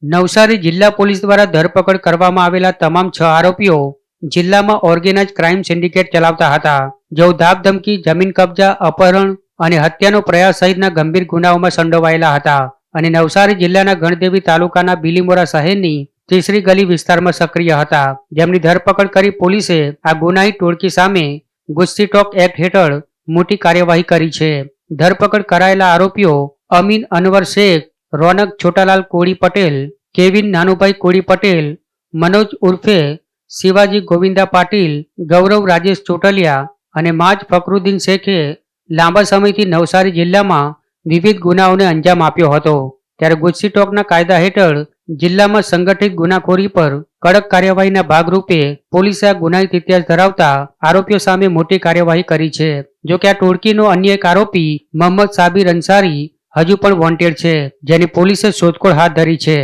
નવસારી જિલ્લા પોલીસ દ્વારા ધરપકડ કરવામાં આવેલા તમામ 6 આરોપીઓ જિલ્લામાં ઓર્ગેનાઇઝ ક્રાઇમ સિન્ડિકેટ ચલાવતા હતા, જેઓ ધાકધમકી, જમીન કબજા, અપહરણ અને હત્યાનો પ્રયાસ સહિતના ગંભીર ગુનાઓમાં સંડોવાયેલા હતા અને નવસારી જિલ્લાના ગણદેવી તાલુકાના બિલીમોરા શહેરની ત્રીસરી ગલી વિસ્તારમાં સક્રિય હતા, જેમની ધરપકડ કરી પોલીસે આ ગુનાહિત ટોળકી સામે ગુસ્સી ટોક એક્ટ હેઠળ મોટી કાર્યવાહી કરી છે. ધરપકડ કરાયેલા આરોપીઓ અમીન અનવર શેખ, રોનક છોટાલાલ કોળી પટેલ, કેવિન નાનુભાઈ કોળી પટેલ, મનોજ ઉર્ફે શિવાજી ગોવિંદા પાટીલ, ગૌરવ રાજેશ ચોટલિયા અને માજ ફકરુદ્દીન શેખે લાંબા સમયથી નવસારી જિલ્લામાં વિવિધ ગુનાઓને અંજામ આપ્યો હતો. ત્યારે ગુસ્સી ટોકના કાયદા હેઠળ જિલ્લામાં સંગઠિત ગુનાખોરી પર કડક કાર્યવાહીના ભાગરૂપે પોલીસે આ ગુનાહિત ઇતિહાસ ધરાવતા આરોપીઓ સામે મોટી કાર્યવાહી કરી છે. જો કે આ ટોળકીનો અન્ય એક આરોપી મોહમ્મદ સાબિર અંસારી હજુ પણ વોન્ટેડ છે, જેની પોલીસે શોધખોળ હાથ ધરી છે.